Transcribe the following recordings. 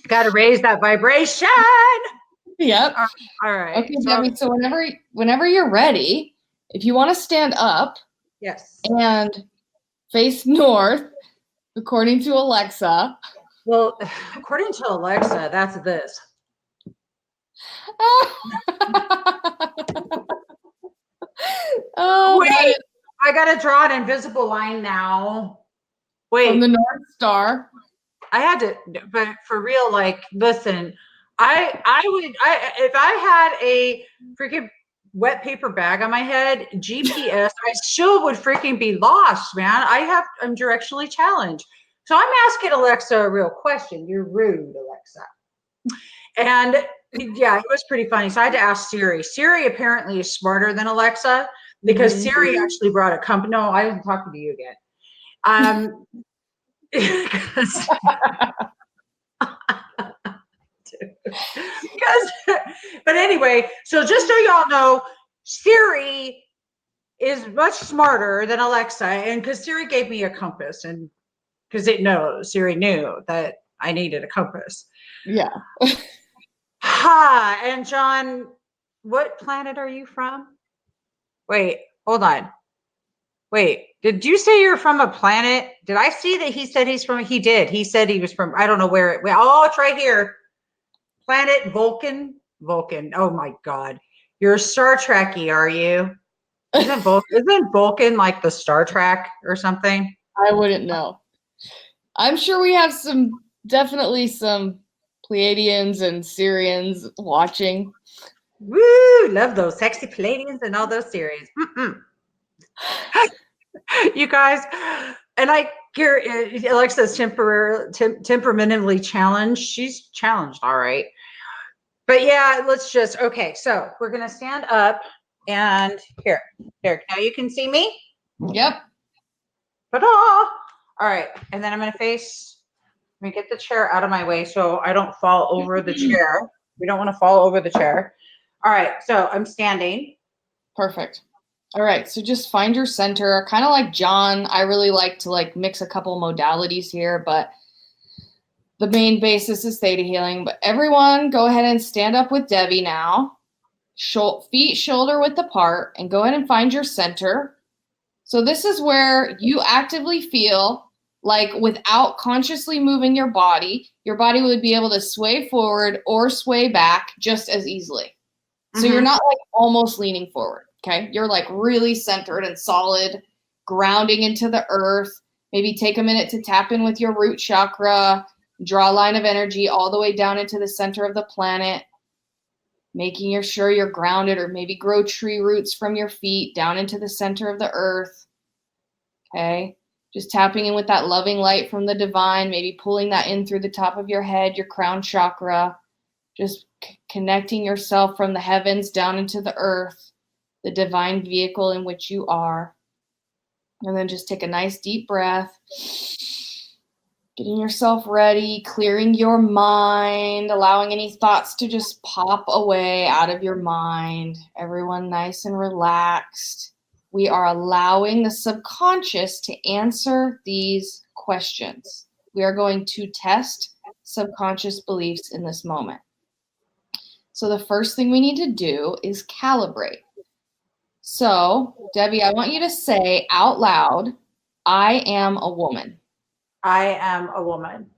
Got to raise that vibration. Yep. All right. Okay, Debbie. So whenever you're ready, if you want to stand up, yes, and face north, according to Alexa. Well, according to Alexa, that's this. Oh, wait, I gotta draw an invisible line now. Wait, from the North Star. I had to, but for real, like, listen, if I had a freaking wet paper bag on my head, GPS, I still would freaking be lost, man. I'm directionally challenged. So I'm asking Alexa a real question. You're rude, Alexa. And yeah, it was pretty funny. So I had to ask Siri. Siri apparently is smarter than Alexa because Siri actually brought a company. No, I wasn't talking to you again. But anyway, so just so y'all know, Siri is much smarter than Alexa, and because Siri gave me a compass, and because Siri knew that I needed a compass. Yeah. Ha! And John, what planet are you from? Wait, hold on. Wait, did you say you're from a planet? Did I see that he said he's from? He did. He said he was from. I don't know where it. Oh, it's right here. Planet Vulcan. Vulcan. Oh my God, you're Star Trekky, are you? Isn't Vulcan like the Star Trek or something? I wouldn't know. I'm sure we have definitely some Pleiadians and Syrians watching. Woo! Love those sexy Pleiadians and all those series. You guys, and I hear Alexa's temperamentally challenged. She's challenged, all right. But yeah, okay. So we're gonna stand up, and here. Now you can see me. Yep. Ta-da! All right, and then I'm gonna face. Let me get the chair out of my way so I don't fall over the chair. We don't want to fall over the chair. All right, so I'm standing. Perfect. All right, so just find your center. Kind of like John, I really like to mix a couple modalities here, but the main basis is Theta Healing. But everyone, go ahead and stand up with Debbie now. Feet shoulder width apart, and go ahead and find your center. So this is where you actively feel like without consciously moving your body would be able to sway forward or sway back just as easily. So you're not like almost leaning forward, okay? You're like really centered and solid, grounding into the earth. Maybe take a minute to tap in with your root chakra, draw a line of energy all the way down into the center of the planet, making sure you're grounded, or maybe grow tree roots from your feet down into the center of the earth. Okay, just tapping in with that loving light from the divine, maybe pulling that in through the top of your head, your crown chakra, just connecting yourself from the heavens down into the earth, the divine vehicle in which you are. And then just take a nice deep breath, getting yourself ready, clearing your mind, allowing any thoughts to just pop away out of your mind. Everyone nice and relaxed. We are allowing the subconscious to answer these questions. We are going to test subconscious beliefs in this moment. So the first thing we need to do is calibrate. So, Debbie, I want you to say out loud, I am a woman. I am a woman.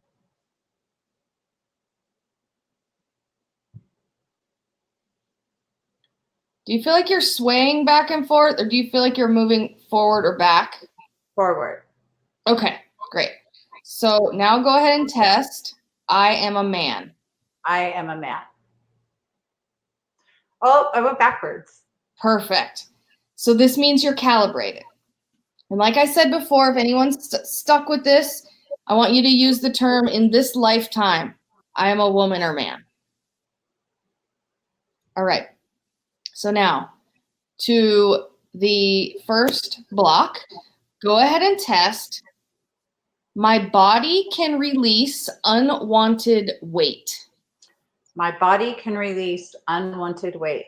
Do you feel like you're swaying back and forth, or do you feel like you're moving forward or back? Forward. Okay, great. So now go ahead and test. I am a man. I am a man. Oh, I went backwards. Perfect. So this means you're calibrated. And like I said before, if anyone's stuck with this, I want you to use the term in this lifetime. I am a woman or man. All right. So now to the first block, go ahead and test. My body can release unwanted weight. My body can release unwanted weight.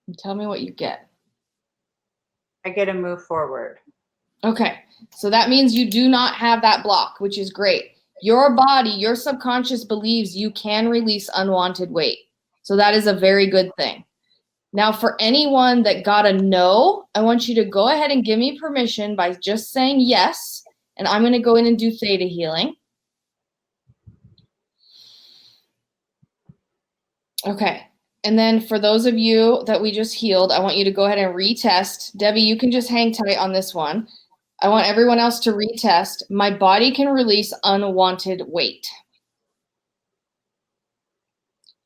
And tell me what you get. I get to move forward. Okay, so that means you do not have that block, which is great. Your body, your subconscious believes you can release unwanted weight. So that is a very good thing. Now, for anyone that got a no, I want you to go ahead and give me permission by just saying yes. And I'm going to go in and do theta healing. Okay. And then for those of you that we just healed, I want you to go ahead and retest. Debbie, you can just hang tight on this one. I want everyone else to retest. My body can release unwanted weight.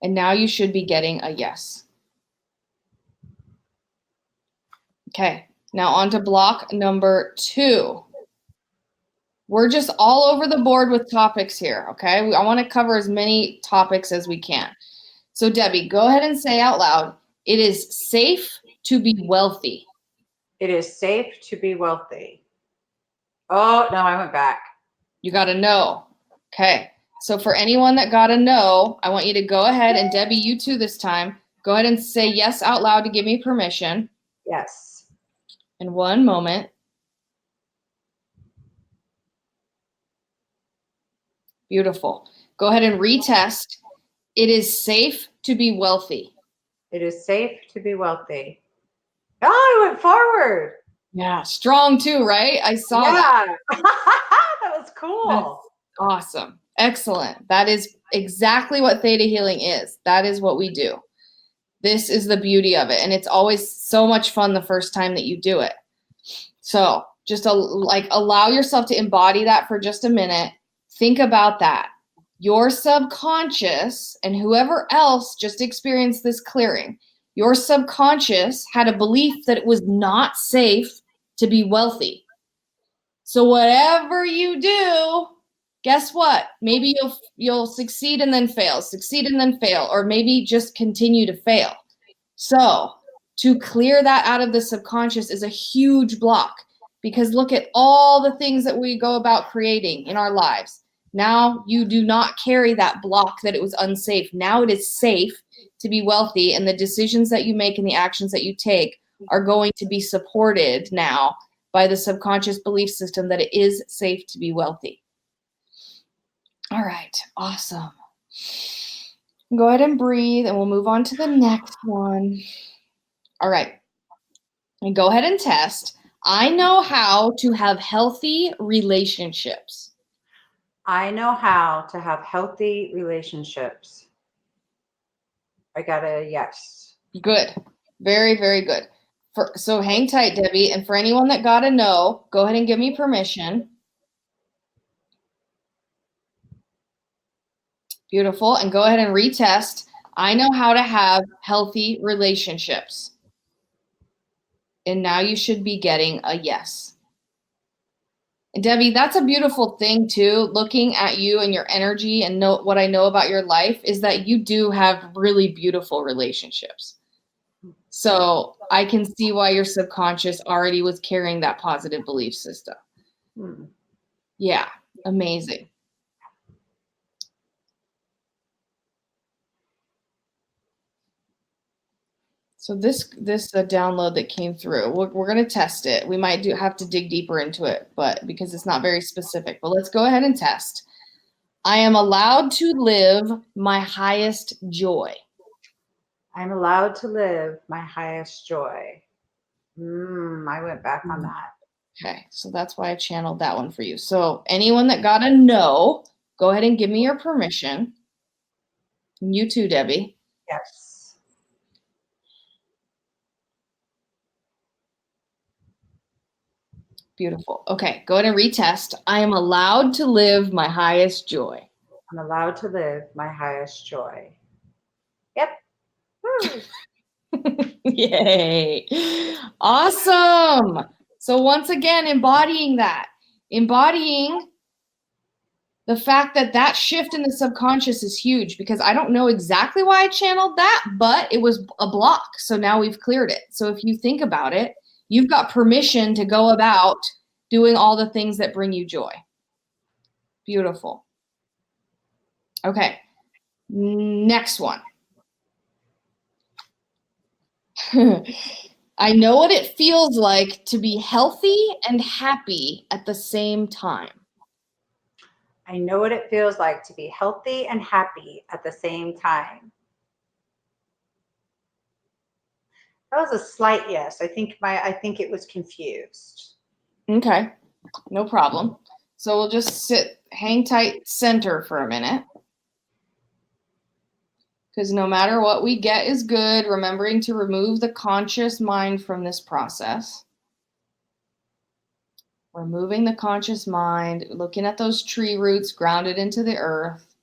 And now you should be getting a yes. Okay. Now on to block number 2. We're just all over the board with topics here, okay? I want to cover as many topics as we can. So Debbie, go ahead and say out loud, it is safe to be wealthy. It is safe to be wealthy. Oh, no, I went back. You got a no. Okay. So for anyone that got a no, I want you to go ahead, and Debbie, you too this time, go ahead and say yes out loud to give me permission. Yes. In one moment. Beautiful. Go ahead and retest. It is safe to be wealthy. It is safe to be wealthy. Oh, I went forward. Yeah, strong too, right? I saw that. That was cool. That's awesome. Excellent. That is exactly what theta healing is. That is what we do. This is the beauty of it. And it's always so much fun the first time that you do it. So just allow yourself to embody that for just a minute. Think about that. Your subconscious and whoever else just experienced this clearing, your subconscious had a belief that it was not safe to be wealthy. So whatever you do, guess what? Maybe you'll succeed and then fail, succeed and then fail, or maybe just continue to fail. So to clear that out of the subconscious is a huge block, because look at all the things that we go about creating in our lives. Now you do not carry that block that it was unsafe. Now it is safe to be wealthy, and the decisions that you make and the actions that you take are going to be supported now by the subconscious belief system that it is safe to be wealthy. All right, awesome. Go ahead and breathe, and we'll move on to the next one. All right, and go ahead and test. I know how to have healthy relationships. I know how to have healthy relationships. I got a yes. Good. Very, very good. So hang tight, Debbie. And for anyone that got a no, go ahead and give me permission. Beautiful. And go ahead and retest. I know how to have healthy relationships. And now you should be getting a yes. And Debbie, that's a beautiful thing too. Looking at you and your energy and what I know about your life is that you do have really beautiful relationships. So I can see why your subconscious already was carrying that positive belief system. Yeah, amazing. So this download that came through, we're going to test it. We might have to dig deeper into it, but because it's not very specific. But let's go ahead and test. I am allowed to live my highest joy. I'm allowed to live my highest joy. I went back on that. Okay, so that's why I channeled that one for you. So anyone that got a no, go ahead and give me your permission. And you too, Debbie. Yes. Beautiful. Okay, go ahead and retest. I am allowed to live my highest joy. I'm allowed to live my highest joy. Yep. Yay. Awesome. So once again, embodying the fact that shift in the subconscious is huge, because I don't know exactly why I channeled that, but it was a block. So now we've cleared it. So if you think about it, you've got permission to go about doing all the things that bring you joy. Beautiful. Okay. Next one. I know what it feels like to be healthy and happy at the same time. I know what it feels like to be healthy and happy at the same time. That was a slight yes. I think it was confused. Okay, no problem. So we'll just hang tight center for a minute. Because no matter what we get is good, remembering to remove the conscious mind from this process. Removing the conscious mind, looking at those tree roots grounded into the earth.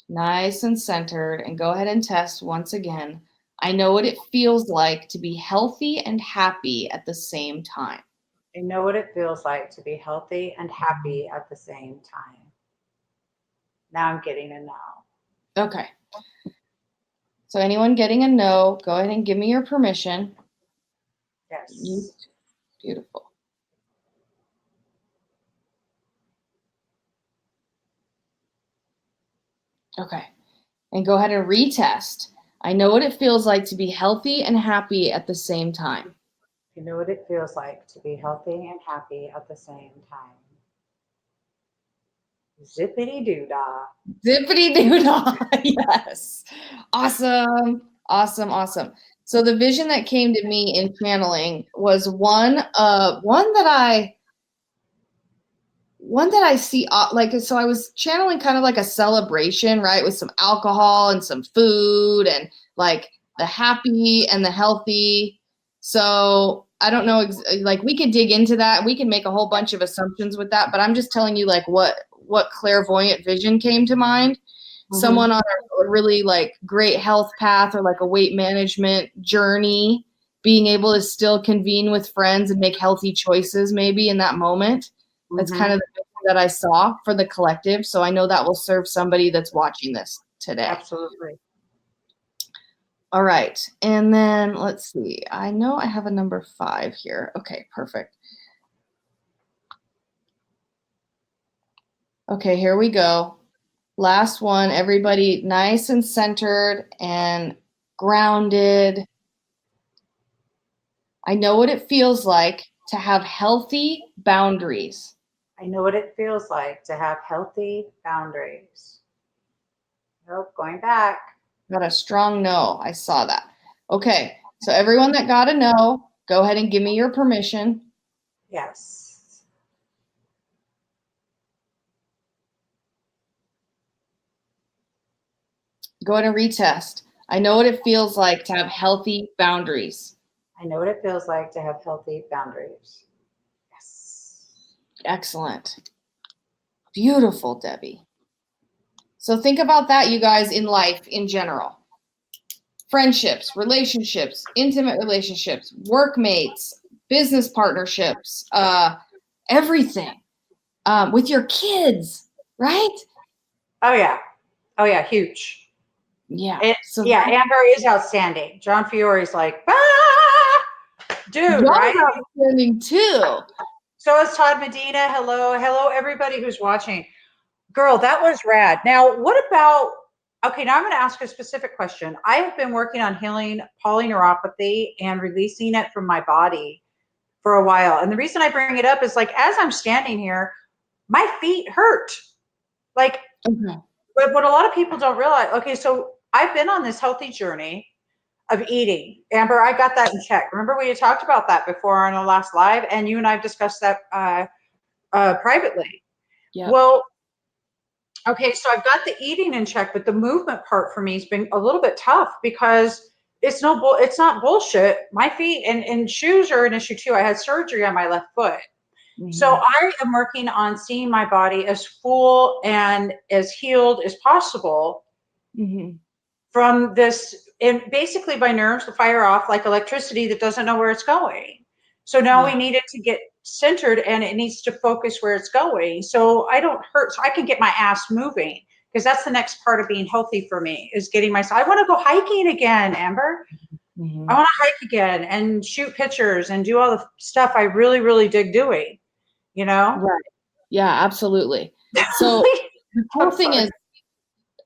Nice and centered. And go ahead and test once again. I know what it feels like to be healthy and happy at the same time. I know what it feels like to be healthy and happy at the same time. Now I'm getting a no. Okay. So anyone getting a no, go ahead and give me your permission. Yes. Beautiful. Okay. And go ahead and retest. I know what it feels like to be healthy and happy at the same time. I know what it feels like to be healthy and happy at the same time. Zippity doo dah. Zippity doo dah. Yes. Awesome. Awesome. Awesome. So the vision that came to me in channeling was one that I see, so I was channeling kind of like a celebration, right? With some alcohol and some food and like the happy and the healthy. So I don't know, we could dig into that. We can make a whole bunch of assumptions with that, but I'm just telling you like what clairvoyant vision came to mind. Mm-hmm. Someone on a really like great health path or like a weight management journey, being able to still convene with friends and make healthy choices maybe in that moment. That's kind of the vision that I saw for the collective. So I know that will serve somebody that's watching this today. Absolutely. All right. And then let's see. I know I have a number 5 here. Okay, perfect. Okay, here we go. Last one. Everybody nice and centered and grounded. I know what it feels like to have healthy boundaries. I know what it feels like to have healthy boundaries. Nope, going back. Got a strong no. I saw that. Okay, so everyone that got a no, go ahead and give me your permission. Yes. Go ahead and retest. I know what it feels like to have healthy boundaries. I know what it feels like to have healthy boundaries. Yes. Excellent. Beautiful, Debbie. So think about that, you guys, in life in general. Friendships, relationships, intimate relationships, workmates, business partnerships, everything. With your kids, right? Oh, yeah. Oh, yeah, huge. Yeah. Amber is outstanding. John Fiore's like, ah! Dude, right? Outstanding too. So is Todd Medina. Hello, everybody who's watching. Girl, that was rad. Now, what about, okay, now I'm going to ask a specific question. I have been working on healing polyneuropathy and releasing it from my body for a while. And the reason I bring it up is like, as I'm standing here, my feet hurt. Like, but what a lot of people don't realize, okay, so I've been on this healthy journey of eating. Amber, I got that in check. Remember we had talked about that before on our last live, and you and I have discussed that privately. Yeah. Well, okay, so I've got the eating in check, but the movement part for me has been a little bit tough because it's not bullshit. My feet and shoes are an issue too. I had surgery on my left foot. Mm-hmm. So I am working on seeing my body as full and as healed as possible from this, and basically my nerves to fire off like electricity that doesn't know where it's going. So now we need it to get centered and it needs to focus where it's going. So I don't hurt. So I can get my ass moving, because that's the next part of being healthy for me, is getting myself. I want to go hiking again, Amber. Mm-hmm. I want to hike again and shoot pictures and do all the stuff I really, really dig doing, you know? Right. Yeah, absolutely. So the whole thing is,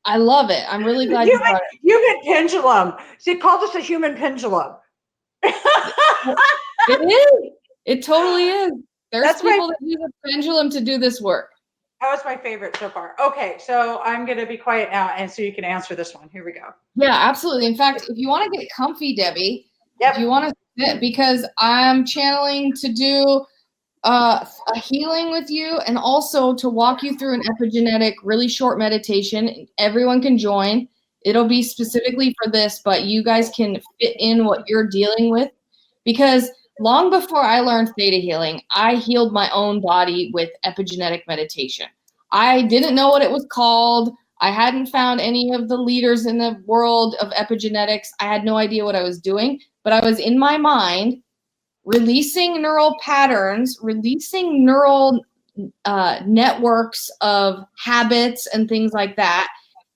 I love it. I'm really glad you brought it. Human pendulum. She called us a human pendulum. It is. It totally is. There's That's people that use a pendulum to do this work. That was my favorite so far. Okay, so I'm going to be quiet now, and so you can answer this one. Here we go. Yeah, absolutely. In fact, if you want to get comfy, Debbie, Yep. if you want to sit, because I'm channeling to do a healing with you and also to walk you through an epigenetic, really short meditation. Everyone can join. It'll be specifically for this, but you guys can fit in what you're dealing with, because long before I learned Theta Healing, I healed my own body with epigenetic meditation. I didn't know what it was called. I hadn't found any of the leaders in the world of epigenetics. I had no idea what I was doing, but I was in my mind releasing neural patterns, releasing neural networks of habits and things like that,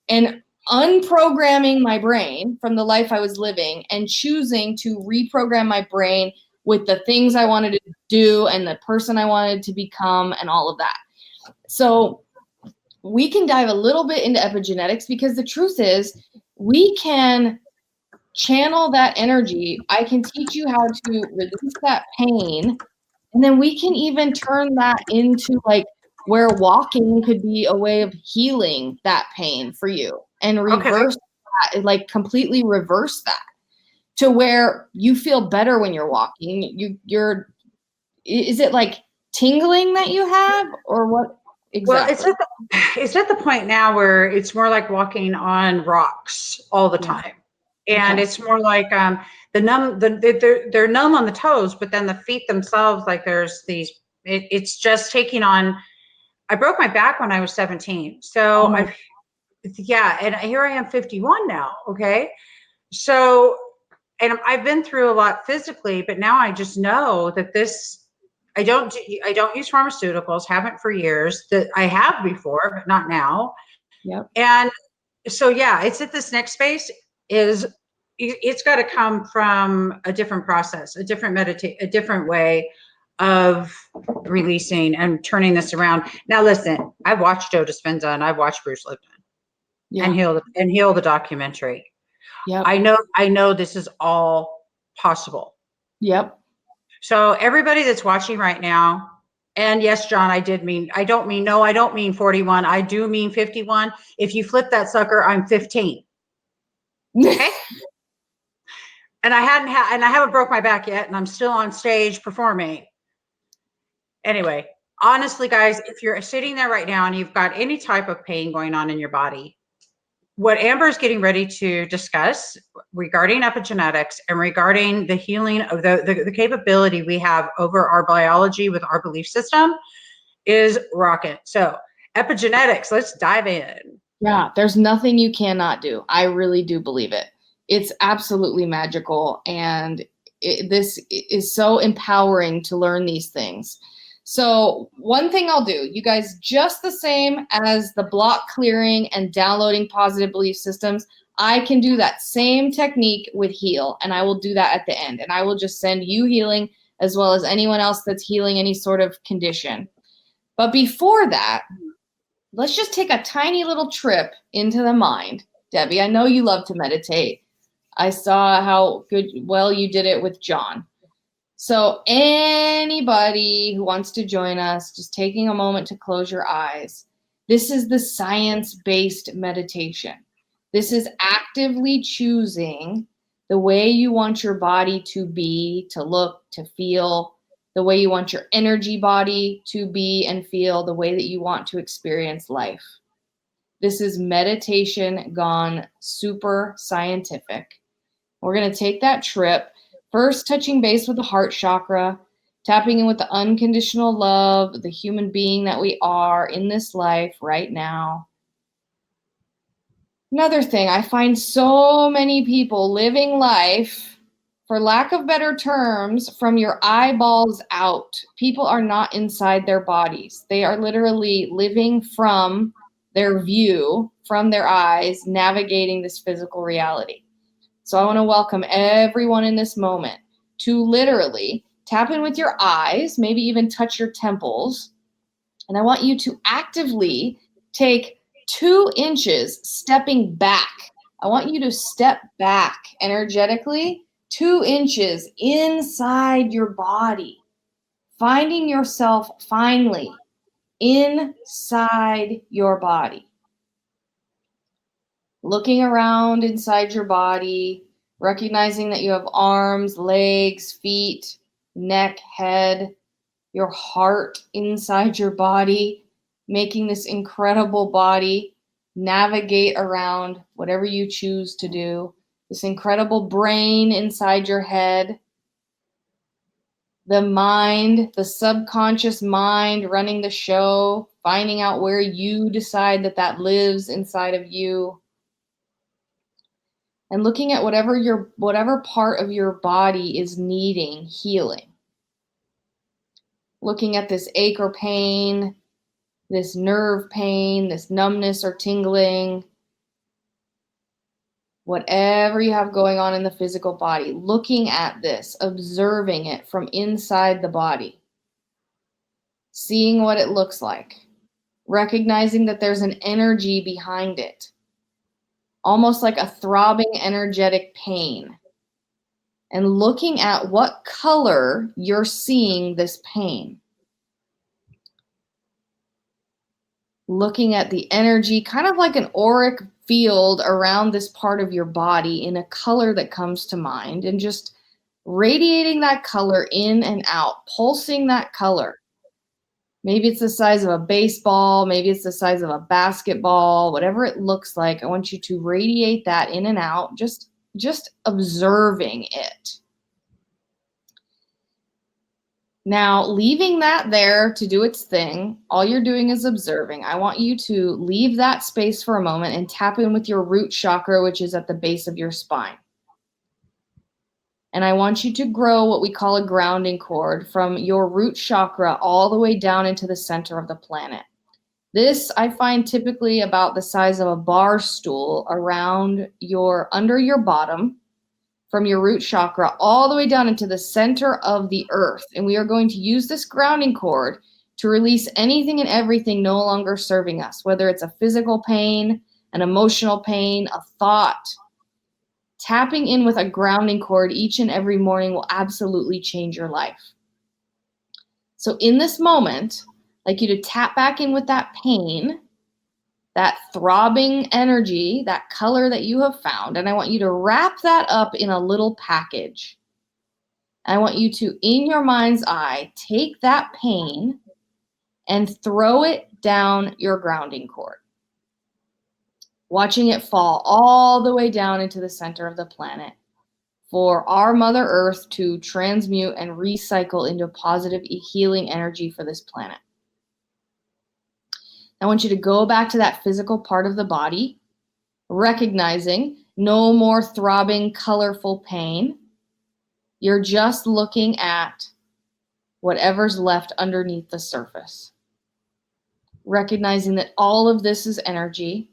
and unprogramming my brain from the life I was living and choosing to reprogram my brain with the things I wanted to do and the person I wanted to become and all of that. So we can dive a little bit into epigenetics, because the truth is we can channel that energy. I can teach you how to release that pain, and then we can even turn that into like where walking could be a way of healing that pain for you and reverse that, like completely reverse that to where you feel better when you're walking. Is it like tingling that you have, or what exactly? Well, it's at the point now where it's more like walking on rocks all the time. And Okay. it's more like they're numb on the toes, but then the feet themselves, like there's these, it's just taking on. I broke my back when I was 17. So and here I am 51 now. Okay. So, and I've been through a lot physically, but now I just know that I don't use pharmaceuticals, haven't for years. That I have before, but not now. Yep. And so, yeah, it's at this next space it's got to come from a different process, a different way of releasing and turning this around. Now, listen, I've watched Joe Dispenza and I've watched Bruce Lipton and heal the documentary. Yep. I know this is all possible. Yep. So everybody that's watching right now, and yes, John, I don't mean 41. I do mean 51. If you flip that sucker, I'm 15. Okay. And I haven't broke my back yet, and I'm still on stage performing. Anyway, honestly, guys, if you're sitting there right now and you've got any type of pain going on in your body, what Amber is getting ready to discuss regarding epigenetics and regarding the healing of the capability we have over our biology with our belief system is rocket. So epigenetics, let's dive in. Yeah, there's nothing you cannot do. I really do believe it. It's absolutely magical, and this is so empowering to learn these things. So one thing I'll do, you guys, just the same as the block clearing and downloading positive belief systems, I can do that same technique with heal, and I will do that at the end. And I will just send you healing as well as anyone else that's healing any sort of condition. But before that, let's just take a tiny little trip into the mind. Debbie, I know you love to meditate. I saw how well you did it with John. So anybody who wants to join us, just taking a moment to close your eyes. This is the science-based meditation. This is actively choosing the way you want your body to be, to look, to feel, the way you want your energy body to be and feel, the way that you want to experience life. This is meditation gone super scientific. We're going to take that trip, first touching base with the heart chakra, tapping in with the unconditional love, the human being that we are in this life right now. Another thing, I find so many people living life, for lack of better terms, from your eyeballs out. People are not inside their bodies. They are literally living from their view, from their eyes, navigating this physical reality. So I want to welcome everyone in this moment to literally tap in with your eyes, maybe even touch your temples. And I want you to actively take 2 inches stepping back. I want you to step back energetically 2 inches inside your body, finding yourself finally inside your body. Looking around inside your body, recognizing that you have arms, legs, feet, neck, head, your heart inside your body, making this incredible body navigate around whatever you choose to do. This incredible brain inside your head, the mind, the subconscious mind running the show, finding out where you decide that lives inside of you. And looking at whatever part of your body is needing healing. Looking at this ache or pain, this nerve pain, this numbness or tingling, whatever you have going on in the physical body, looking at this, observing it from inside the body, seeing what it looks like, recognizing that there's an energy behind it, almost like a throbbing energetic pain, and looking at what color you're seeing this pain. Looking at the energy, kind of like an auric field around this part of your body in a color that comes to mind, and just radiating that color in and out, pulsing that color. Maybe it's the size of a baseball, maybe it's the size of a basketball, whatever it looks like. I want you to radiate that in and out, just observing it. Now, leaving that there to do its thing, all you're doing is observing. I want you to leave that space for a moment and tap in with your root chakra, which is at the base of your spine. And I want you to grow what we call a grounding cord from your root chakra all the way down into the center of the planet. This I find typically about the size of a bar stool around under your bottom, from your root chakra all the way down into the center of the earth. And we are going to use this grounding cord to release anything and everything no longer serving us, whether it's a physical pain, an emotional pain, a thought. Tapping in with a grounding cord each and every morning will absolutely change your life. So in this moment, I'd like you to tap back in with that pain, that throbbing energy, that color that you have found, and I want you to wrap that up in a little package. I want you to, in your mind's eye, take that pain and throw it down your grounding cord, watching it fall all the way down into the center of the planet for our Mother Earth to transmute and recycle into positive healing energy for this planet. I want you to go back to that physical part of the body, recognizing no more throbbing, colorful pain. You're just looking at whatever's left underneath the surface. Recognizing that all of this is energy,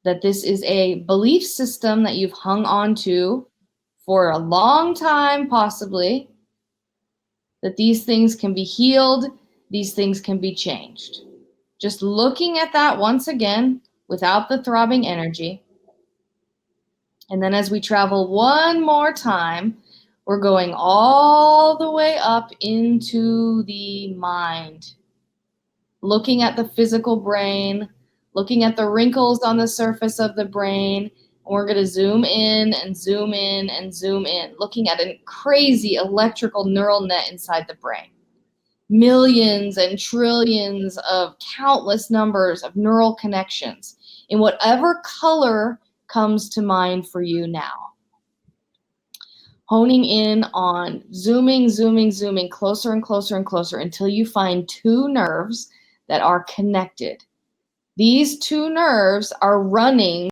that this is a belief system that you've hung on to for a long time, possibly, that these things can be healed, these things can be changed. Just looking at that once again without the throbbing energy. And then as we travel one more time, we're going all the way up into the mind. Looking at the physical brain, looking at the wrinkles on the surface of the brain. And we're going to zoom in and zoom in and zoom in, looking at a crazy electrical neural net inside the brain. Millions and trillions of countless numbers of neural connections in whatever color comes to mind for you now. Honing in on zooming closer and closer and closer until you find 2 nerves that are connected. These 2 nerves are running